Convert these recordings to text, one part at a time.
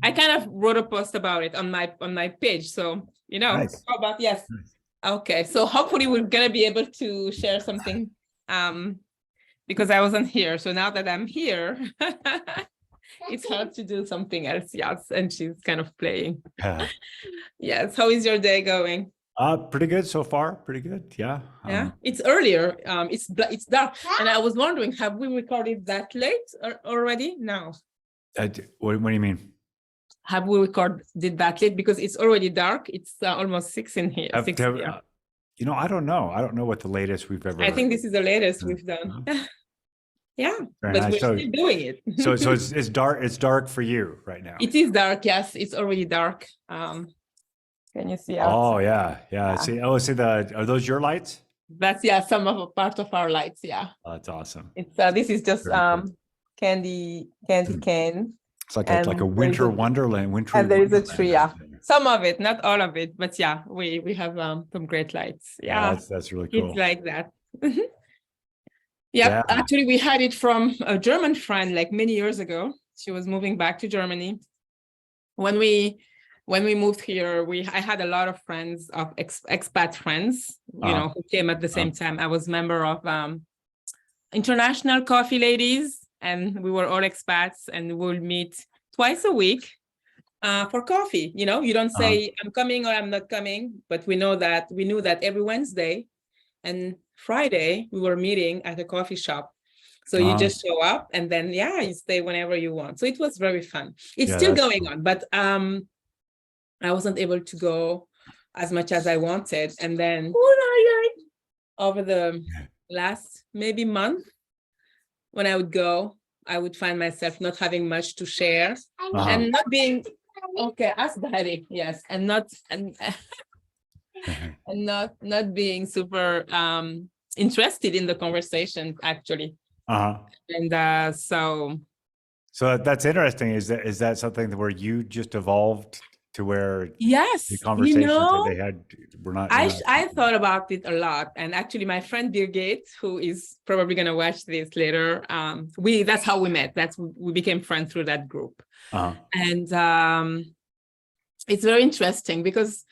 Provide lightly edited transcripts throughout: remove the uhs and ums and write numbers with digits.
I kind of wrote a post about it on my page. So, Nice. how about, yes. Nice. Okay. So hopefully we're going to be able to share something because I wasn't here. So now that I'm here, it's hard to do something else. Yes. And she's kind of playing. Yes. How is your day going? Pretty good so far. Pretty good. Yeah. Yeah. It's earlier. It's dark. And I was wondering, have we recorded that late already? No. What do you mean? Have we recorded that late? Because it's already dark. It's almost 6 in here. 6 here. I don't know. I don't know what the latest we've ever. I think this is the latest we've done. Yeah, Very but nice. we're still doing it. so it's dark. It's dark for you right now. It is dark. Yes, it's already dark. Can you see? Oh yeah. See. Oh, are those your lights? That's some of a part of our lights. Yeah. Oh, that's awesome. It's this is just cool. candy cane. It's like a winter wonderland. And there is a tree. Yeah. Some of it, not all of it, but yeah, we have some great lights. Yeah, that's really cool. It's like that. Yeah, actually, we had it from a German friend like many years ago. She was moving back to Germany. When we moved here, I had a lot of friends, of expat friends, who came at the same time. I was member of International Coffee Ladies, and we were all expats, and we'll meet twice a week for coffee. You don't say I'm coming or I'm not coming, but we knew that every Wednesday and Friday we were meeting at a coffee shop. So you just show up, and then you stay whenever you want. So it was very fun. It's still going on, but I wasn't able to go as much as I wanted. And then over the last maybe month, when I would go, I would find myself not having much to share and not being ask Daddy. Yes, and not not being super interested in the conversation actually. And so that's interesting. Is that something where you just evolved to where the conversations that they had were not? I thought about it a lot, and actually my friend Birgit, who is probably going to watch this later, that's how we met. We became friends through that group. And it's very interesting because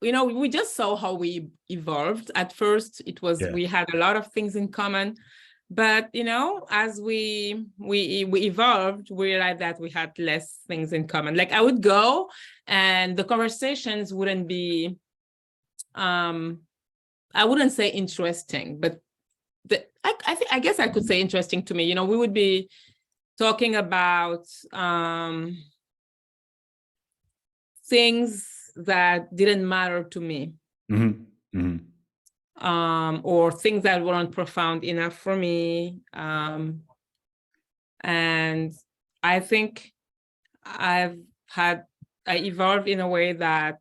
we just saw how we evolved. At first it was we had a lot of things in common, but as we evolved, we realized that we had less things in common. Like I would go and the conversations wouldn't be I wouldn't say interesting, but I guess I could say interesting to me. We would be talking about things that didn't matter to me. Or things that weren't profound enough for me. And I think I evolved in a way that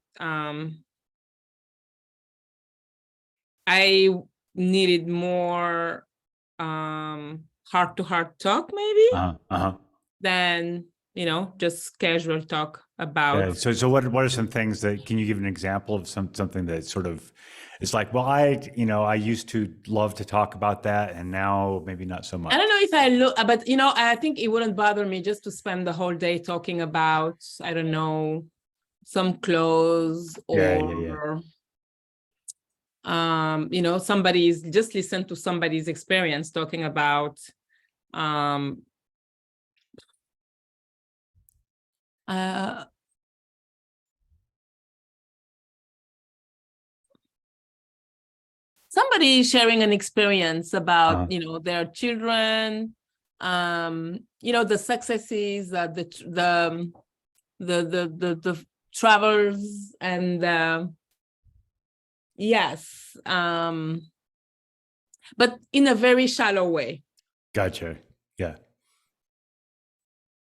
I needed more heart-to-heart talk maybe than just casual talk about. So what are some things that, can you give an example of something that sort of, it's like, well, I used to love to talk about that, and now maybe not so much. I don't know if I look, but I think it wouldn't bother me just to spend the whole day talking about, I don't know, some clothes or just listen to somebody's experience talking about somebody sharing an experience about their children, the successes, the travels, and but in a very shallow way. Gotcha. Yeah.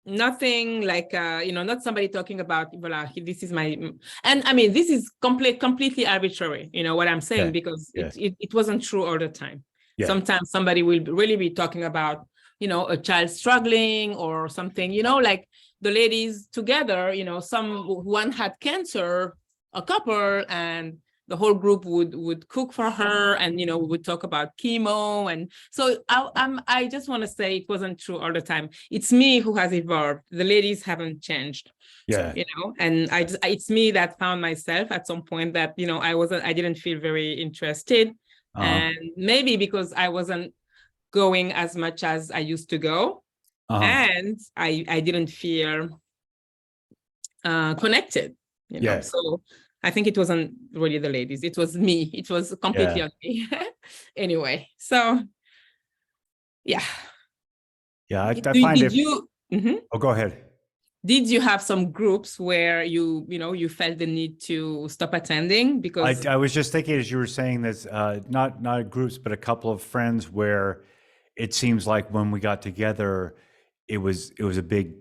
Nothing like not somebody talking about this is my, and I mean this is completely arbitrary, what I'm saying, because it wasn't true all the time. Sometimes somebody will really be talking about a child struggling or something, like the ladies together, one had cancer, a couple, and the whole group would cook for her, and we would talk about chemo. And so I just want to say it wasn't true all the time. It's me who has evolved. The ladies haven't changed. Yeah. And it's me that found myself at some point that I didn't feel very interested. And maybe because I wasn't going as much as I used to go, and I didn't feel connected, so I think it wasn't really the ladies, it was me. It was completely on me. Anyway, so yeah. I find oh, go ahead. Did you have some groups where you felt the need to stop attending? Because I was just thinking, as you were saying this, not groups, but a couple of friends where it seems like when we got together, it was a big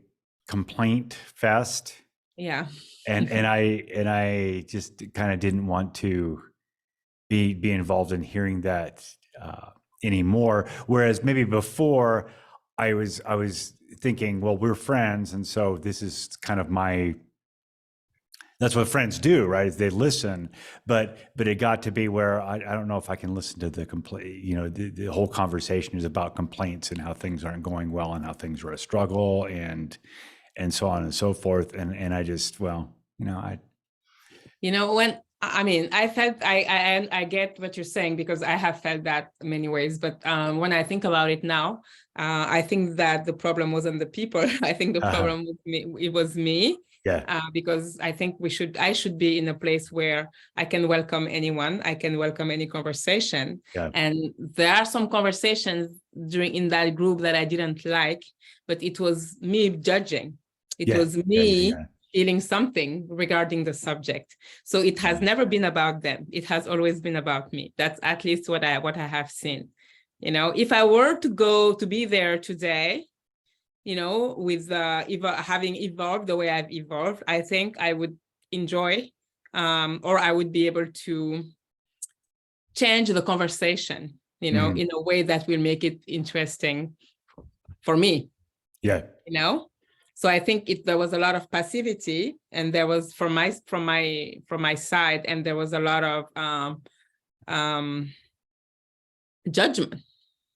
complaint fest. Yeah. And I just kind of didn't want to be involved in hearing that anymore. Whereas maybe before I was thinking, well, we're friends, and so this is kind of that's what friends do, right? Is they listen. But it got to be where I don't know if I can listen to the complaint. The whole conversation is about complaints and how things aren't going well and how things are a struggle and so on and so forth. And I just, when I felt I get what you're saying, because I have felt that many ways. But when I think about it now, I think that the problem wasn't the people. I think the problem was me. It was me. Yeah. Because I think I should be in a place where I can welcome anyone. I can welcome any conversation. Yeah. And there are some conversations in that group that I didn't like, but it was me judging. It was me feeling something regarding the subject. So it has never been about them. It has always been about me. That's at least what I have seen. If I were to be there today, with having evolved the way I've evolved, I think I would enjoy, or I would be able to change the conversation, in a way that will make it interesting for me. Yeah. So I think there was a lot of passivity, and there was from my side, and there was a lot of judgment,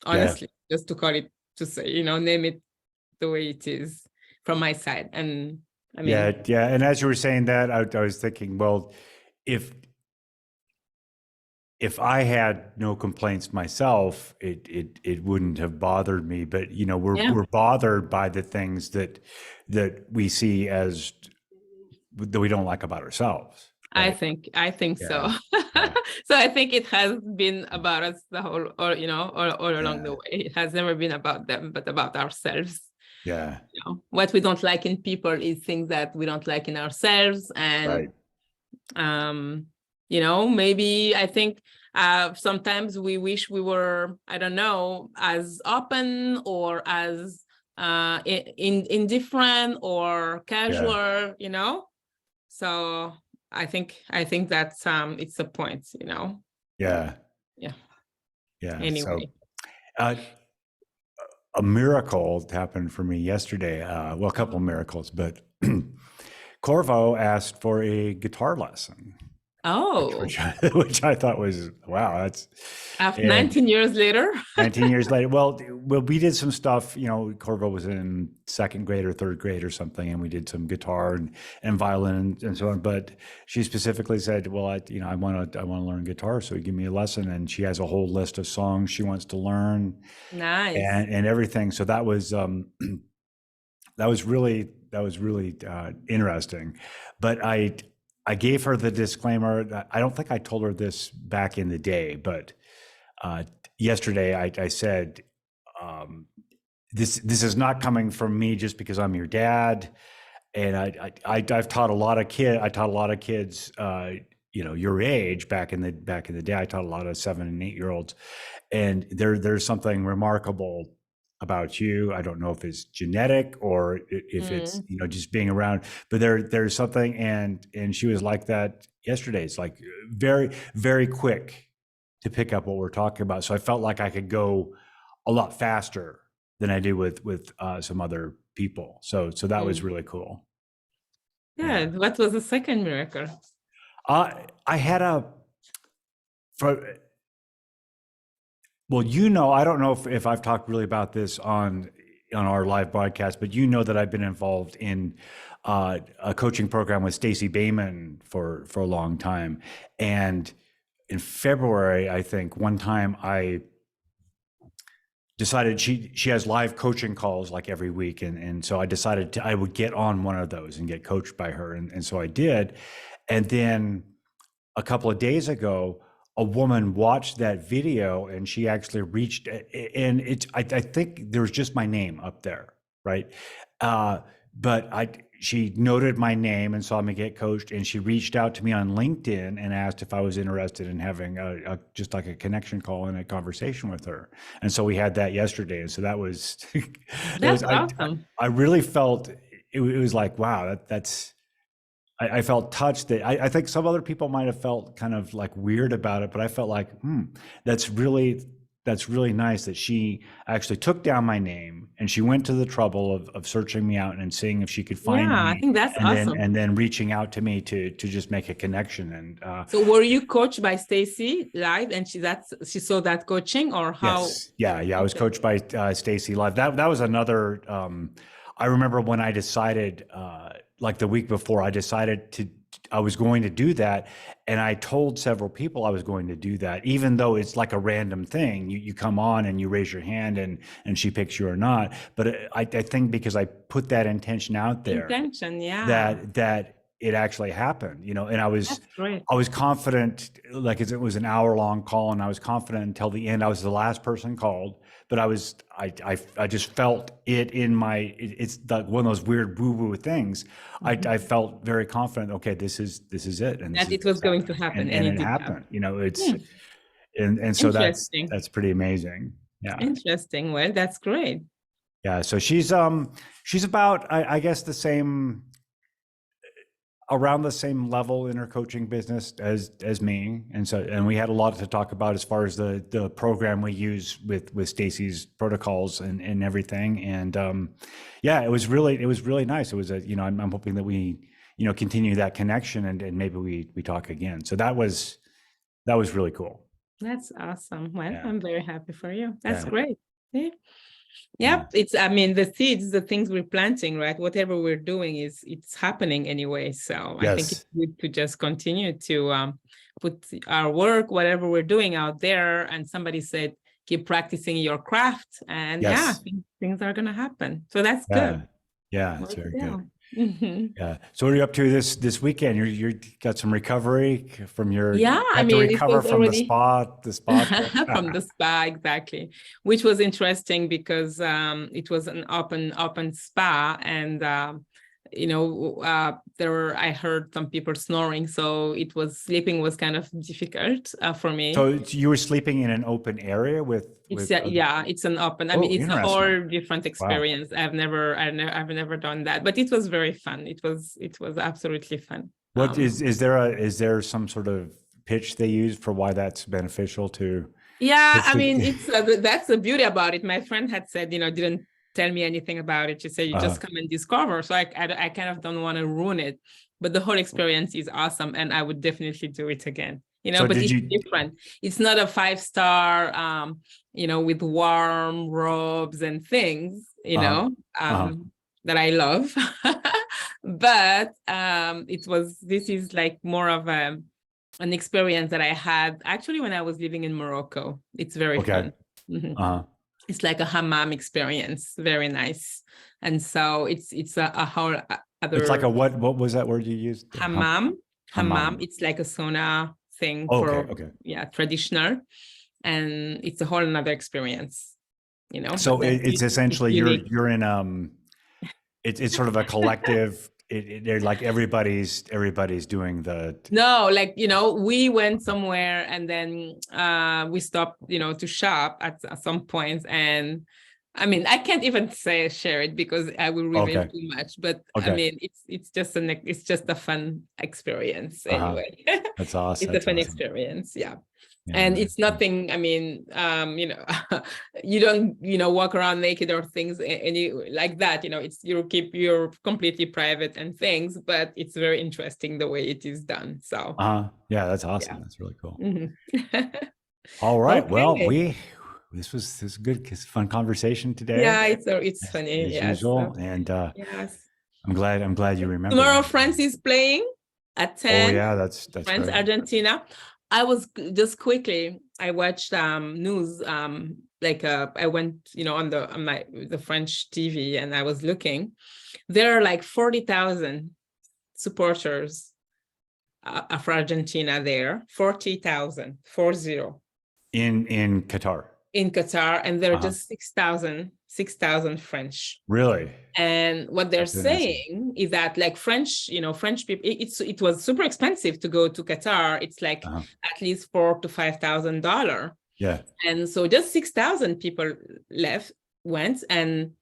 honestly, just to call it, to say, name it the way it is from my side. And I mean, and as you were saying that, I was thinking, well, if I had no complaints myself, it wouldn't have bothered me. But we're bothered by the things that we see as that we don't like about ourselves. Right? I think so. So I think it has been about us the whole, all along the way. It has never been about them, but about ourselves. Yeah. What we don't like in people is things that we don't like in ourselves. And maybe I think sometimes we wish we were, I don't know, as open or as indifferent or casual, So I think that's it's a point, Yeah. Anyway. So, a miracle happened for me yesterday. Well, a couple of miracles, but Corvo asked for a guitar lesson. Oh, which I thought was, wow, that's after 19 years later. 19 years later. Well, we did some stuff, Corvo was in second grade or third grade or something, and we did some guitar and violin and so on. But she specifically said, well, I want to learn guitar. So give me a lesson. And she has a whole list of songs she wants to learn. Nice. And everything. So that was really interesting. But I gave her the disclaimer. I don't think I told her this back in the day, but yesterday I said, this is not coming from me just because I'm your dad. And I've taught a lot of kids. I taught a lot of kids, your age back in the day. I taught a lot of 7 and 8 year olds, and there's something remarkable about you. I don't know if it's genetic or if it's just being around, but there's something. And she was like that yesterday. It's like very, very quick to pick up what we're talking about. So I felt like I could go a lot faster than I do with some other people. So that was really cool. Yeah. What was the second miracle? I had a Well, you know, I don't know if I've talked really about this on our live broadcast, but you know that I've been involved in a coaching program with Stacey Bayman for a long time. And in February, I think one time I decided she has live coaching calls like every week. And so I decided I would get on one of those and get coached by her. And so I did. And then a couple of days ago, a woman watched that video and she actually reached, and I think there was just my name up there, right? But she noted my name and saw me get coached, and she reached out to me on LinkedIn and asked if I was interested in having just like a connection call and a conversation with her. And so we had that yesterday. And so that was, That's awesome. I really felt, it was like, wow, I felt touched. That I think some other people might have felt kind of like weird about it, but I felt like, that's really nice that she actually took down my name and she went to the trouble of searching me out and seeing if she could find me. I think that's awesome. And then reaching out to me to just make a connection. And so were you coached by Stacey live, and she saw that coaching, or how? Yes. Yeah. I was coached by Stacey live. That was another. I remember when I decided, like the week before, I was going to do that. And I told several people I was going to do that, even though it's like a random thing. You come on and you raise your hand and she picks you or not. But I think because I put that intention out there, that it actually happened, and I was confident, like it was an hour-long call, and I was confident until the end. I was the last person called, but I just felt it in my, it's like one of those weird woo-woo things. I felt very confident. Okay, this is it, and that it was going to happen, and it happened. It's and so that's pretty amazing. Yeah, interesting. Well, that's great. Yeah, so she's about, I guess, around the same level in her coaching business as me. And we had a lot to talk about as far as the program we use with Stacey's protocols and everything. And it was really nice. It was I'm hoping that we, continue that connection and maybe we talk again. So that was really cool. That's awesome. Well, I'm very happy for you. That's great. Yep. It's, the seeds, the things we're planting, right? Whatever we're doing it's happening anyway. So I think it's good to just continue to put our work, whatever we're doing out there. And somebody said, keep practicing your craft, and things are going to happen. So that's good. Yeah. It's very good. Yeah. So what are you up to this weekend? You got some recovery from your recover from the spa from the spa, exactly, which was interesting because it was an open spa, and I heard some people snoring, so sleeping was kind of difficult for me. So you were sleeping in an open area it's an open. It's a whole different experience. Wow. I've never done that, but it was very fun. It was absolutely fun. What is there some sort of pitch they use for why that's beneficial to? Yeah, it's that's the beauty about it. My friend had said, didn't tell me anything about it. She said, you just come and discover. So I kind of don't want to ruin it, but the whole experience is awesome, and I would definitely do it again. But it's different. It's not a 5-star, with warm robes and things, that I love. But this is like more of an experience that I had actually when I was living in Morocco. It's very fun. Mm-hmm. It's like a hammam experience, very nice. And so it's a whole other. It's like a what was that word you used? Hammam. It's like a sauna thing traditional, and it's a whole another experience. So it's essentially you're in it's sort of a collective. They're like everybody's doing the. No, we went somewhere and then we stopped, to shop at some points, and I can't even share it because I will reveal too much. But it's just a fun experience anyway. That's awesome. It's a fun experience. Yeah. And it's nothing, I mean, you don't, walk around naked or things any like that, it's, you're completely private and things, but it's very interesting the way it is done. So, yeah, that's awesome. yeah. That's really cool. Mm-hmm. All right. Okay. Well, this was a good, fun conversation today. Yeah, it's funny. As Yes. usual. And yes. I'm glad you remember. Tomorrow, France is playing at 10. Oh yeah, that's France, right. Argentina. I was just quickly, I watched news, I went, on the French TV, and I was looking. There are like 40,000 supporters of Argentina there, 40,000, 40. In Qatar. In Qatar, and there are just 6,000 French. Really? And what they're saying is that, like, French people, it was super expensive to go to Qatar. It's like at least $4,000 to $5,000. Yeah. And so just 6,000 people went, and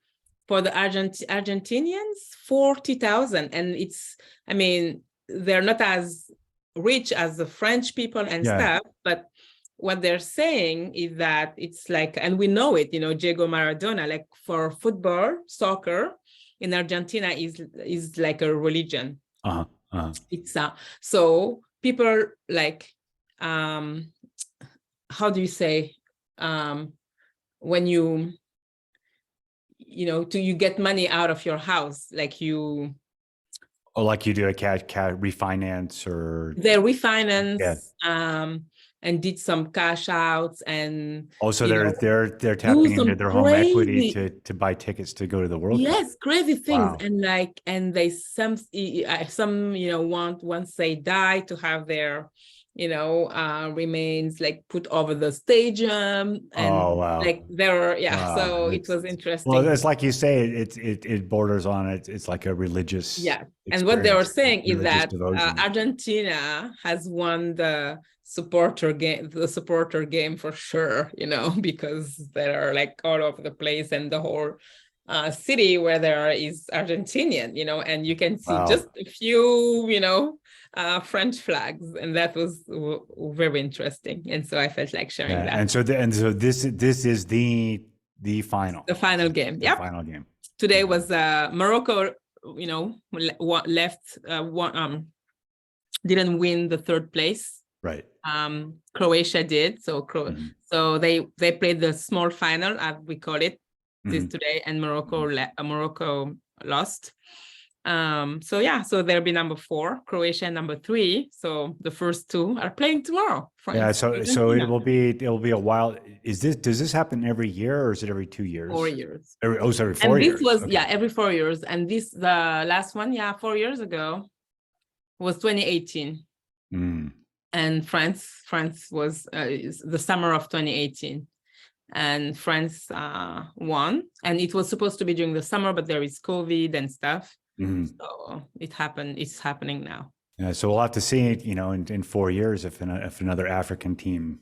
for the Argentinians, 40,000. And they're not as rich as the French people and stuff, but what they're saying is that it's like, and we know it, Diego Maradona, like, for football, soccer in Argentina is like a religion. It's so people like, how do you say, when you get money out of your house, like you. Oh, like you do a cat refinance, or they refinance, and did some cash outs, and also they're tapping into their home equity to buy tickets to go to the World Cup. Yes, crazy things. Wow. And they some want, once they die, to have their remains like put over the stadium, and like there, so it was interesting. Well, it's like you say, it borders on it. It's like a religious experience. And what they were saying is that Argentina has won the supporter game for sure, because they're like all over the place, and the whole city where there is Argentinian, and you can see just a few, French flags, and that was very interesting. And so I felt like sharing that. And so this is the final. The final game. The final game. Today was Morocco, left didn't win the third place. Right. Croatia did. So so they played the small final, as we call it, this today, and Morocco lost. So they'll be number 4, Croatia number 3. So the first two are playing tomorrow. France, so it will be a while. Does this happen every year, or is it every 2 years? 4 years. Every 4 years. And this was every 4 years. And this, the last one, 4 years ago, was 2018. And France was the summer of 2018, and France won. And it was supposed to be during the summer, but there is COVID and stuff. So it happened. It's happening now. Yeah, so we'll have to see, in 4 years if another African team.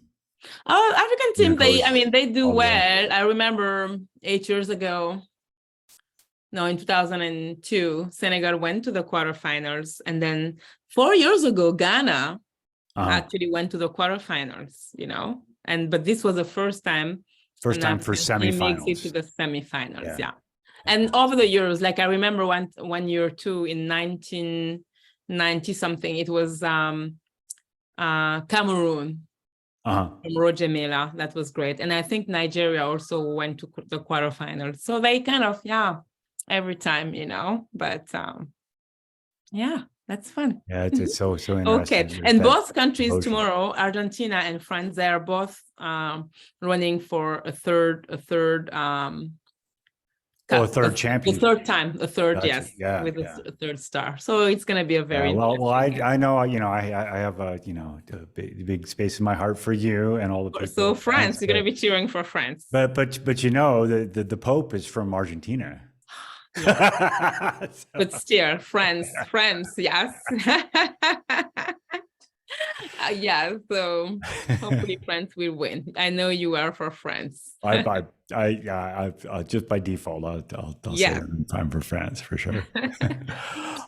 African team, they do well. I remember 8 years ago. No, in 2002, Senegal went to the quarterfinals, and then 4 years ago, Ghana actually went to the quarterfinals. But this was the first time. For semifinals. Makes it to the semifinals. Yeah. And over the years, like I remember one year too, in 1990 something, it was Cameroon. From Roger Milla. That was great. And I think Nigeria also went to the quarterfinals. So they kind of, every time, but that's fun. Yeah, it's so interesting. Okay. And both countries tomorrow, Argentina and France, they are both running for a third champion. The third, yes, with a third star. So it's going to be a very I know, I have a big space in my heart for you and all the people. So France, you're going to be cheering for France. But the Pope is from Argentina. But still, France, yes. So hopefully France will win. I know you are for France. I just by default, I'll say I'm for France for sure.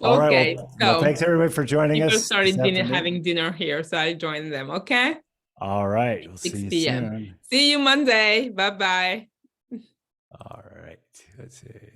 All right. Well, thanks everybody for joining us. People started having dinner here, so I joined them. Okay. All right. We'll 6 see you p.m. soon. See you Monday. Bye-bye. All right. Let's see.